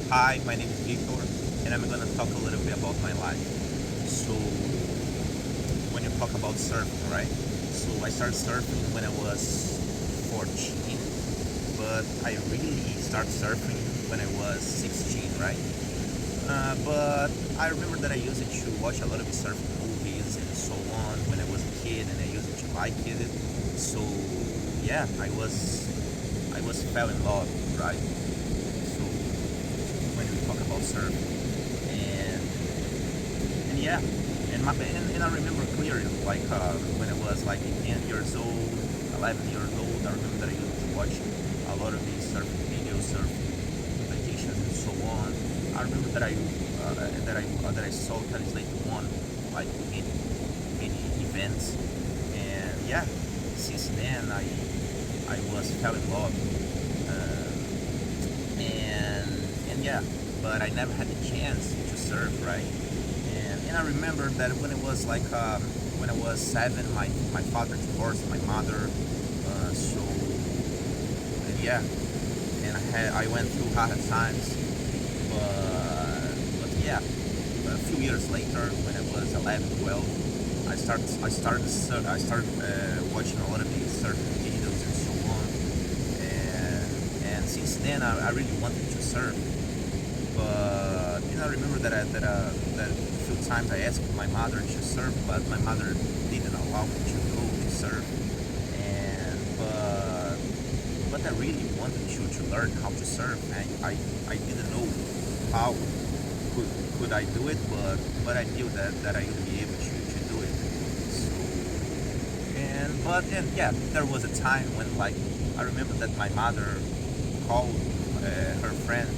Hi, my name is Victor, and I'm gonna talk a little bit about my life. So, when you talk about surfing, right? So, I started surfing when I was 14, but I really started surfing when I was 16, right? But I remember that I used it to watch a lot of surfing movies and so on when I was a kid, and I used it to like it. So, yeah, I was fell in love, right? So, when we talk about surfing, and yeah, and I remember clearly, like when I was like 10 years old, 11 years old. I remember that I used to watch a lot of these surfing videos, surfing competitions, and so on. I remember that I saw Kelly Slate won like many events, and yeah, since then I was fell in love, and yeah, but I never had the chance to surf, right? And I remember that when I was 7, my father divorced my mother. So and yeah, and I went through hard times, but yeah, a few years later, when I was 11, 12, I started watching a lot of these surfing videos and so on, and since then I really wanted to surf. But I remember that a few times I asked my mother to surf, but my mother didn't allow me to go to surf. And but I really wanted to learn how to surf, and I didn't know how could could I do it, but I knew that I would be able to do it. So and yeah, there was a time when like I remember that my mother called her friend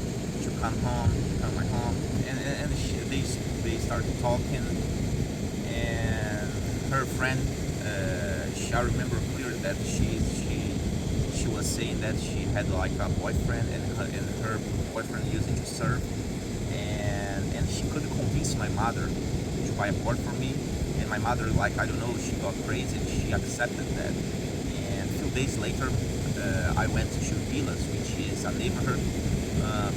to come my home, and they started talking, and her friend, I remember clearly that she was saying that she had like a boyfriend, and her boyfriend used to surf, and she couldn't convince my mother to buy a board for me, and my mother, like, I don't know, she got crazy and she accepted that. And a few days later, I went to Villas, which is a neighborhood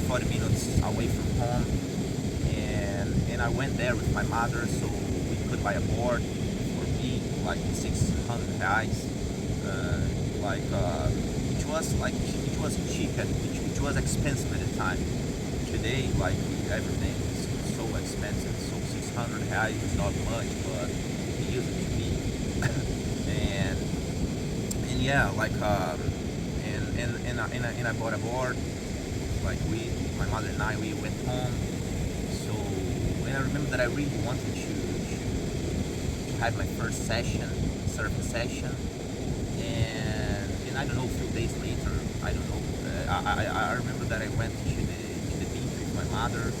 40 minutes away from home, and I went there with my mother so we could buy a board for me, like 600 reais. Like it was cheap, and it was expensive at the time. Today, like, everything is so expensive, so 600 reais is not much, but it used to be. and and yeah, like and I bought a board. Like, my mother and I, we went home. So, and I remember that I really wanted to have my first session, surfing session, and I don't know, a few days later, I don't know, I remember that I went to the beach with my mother,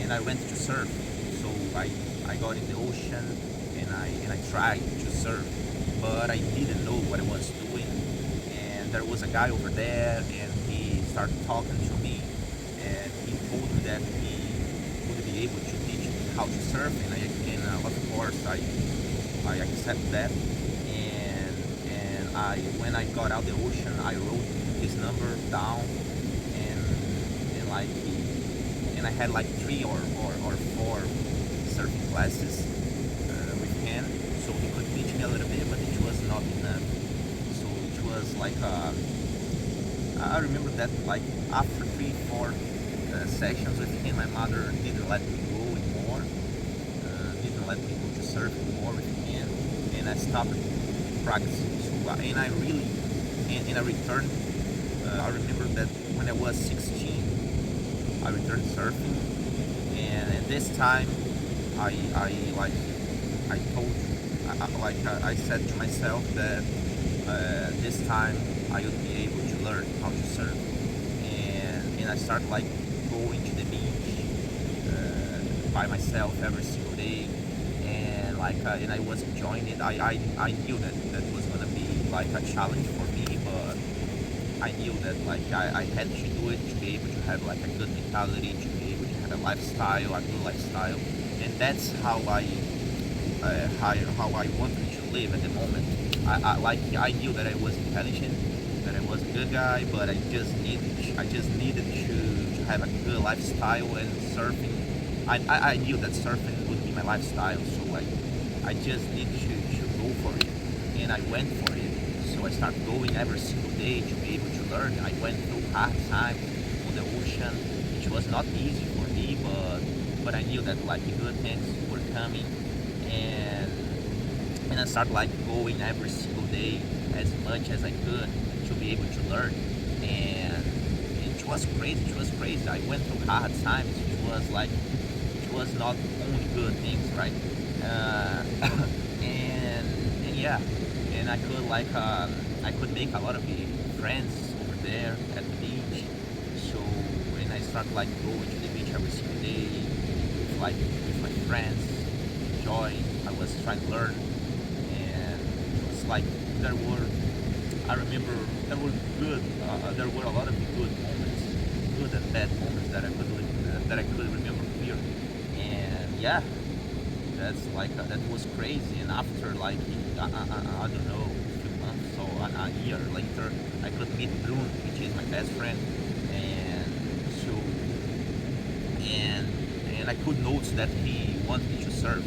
and I went to surf. So I got in the ocean, and I tried to surf, but I didn't know what I was doing. And there was a guy over there, and he started talking to me, and he told me that he would be able to teach me how to surf, and of course I accept that. And when I got out the ocean, I wrote his number down, and I had like three or four surfing classes with him, so he could teach me a little bit, but it was not enough. So it was like I remember that, like, after 3 4 sessions with him, my mother didn't let me go anymore, didn't let me go to surf anymore with him, and I stopped practicing. So and I really and I returned. I remember that when I was 16, I returned surfing, and this time I like I told I said to myself that this time I would be able to learn how to surf, and I started like going to the beach by myself every single day, and I was enjoying it. I knew that was gonna be like a challenge for me, but I knew that, like, I had to do it to be able to have like a good mentality, to be able to have a lifestyle, a good lifestyle, and that's how I wanted to live at the moment. I knew that I was intelligent, that I was a good guy, but I just needed to have a good lifestyle and surfing. I knew that surfing would be my lifestyle, so I just need to go for it, and I went for it. So I started going every single day to be able to learn. I went through hard times on the ocean, which was not easy for me, but I knew that like good things were coming, and I started like going every single day as much as I could to be able to learn, and it was crazy. It was crazy. I went through hard times. It was not only good things, right? Uh, and yeah, and I could make a lot of friends over there at the beach. So when I started like going to the beach every single day with my friends, enjoy. I was trying to learn, and it was like there were. I remember there were a lot of good moments, good and bad moments that I could remember clear, and yeah, that's like that was crazy. And after like I don't know, a few months or a year later, I could meet Bruno, which is my best friend, and so and I could notice that he wanted me to surf.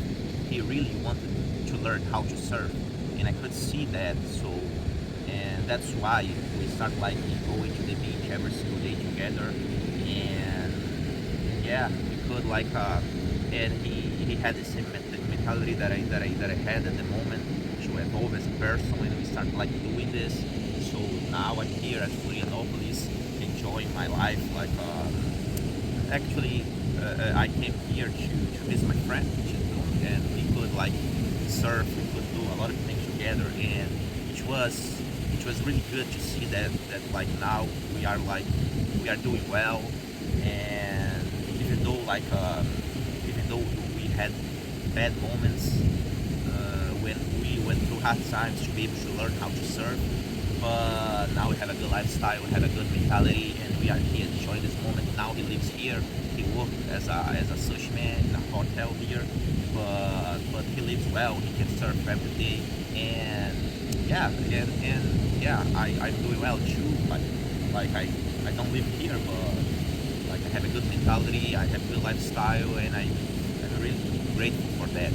He really wanted to learn how to surf, and I could see that. So, and that's why we start like going to the beach every single day together, and yeah, we could like and he had the same mentality that I had at the moment to evolve as a person, and we started like doing this. So now I'm here at Florianopolis, enjoying my life. Like actually, I came here to visit my friend, which is Bruno, and we could like surf, we could do a lot of things together, and it was really good to see that like now we are doing well, and even though even though we had bad moments when we went through hard times to be able to learn how to surf, but now we have a good lifestyle, we have a good mentality, and we are here enjoying this moment. Now he lives here. He worked as a sushi man in a hotel here, but he lives well. He can surf every day, and yeah, and yeah, I'm doing well too. Like I don't live here, but like I have a good mentality, I have a good lifestyle, and I'm really grateful for that.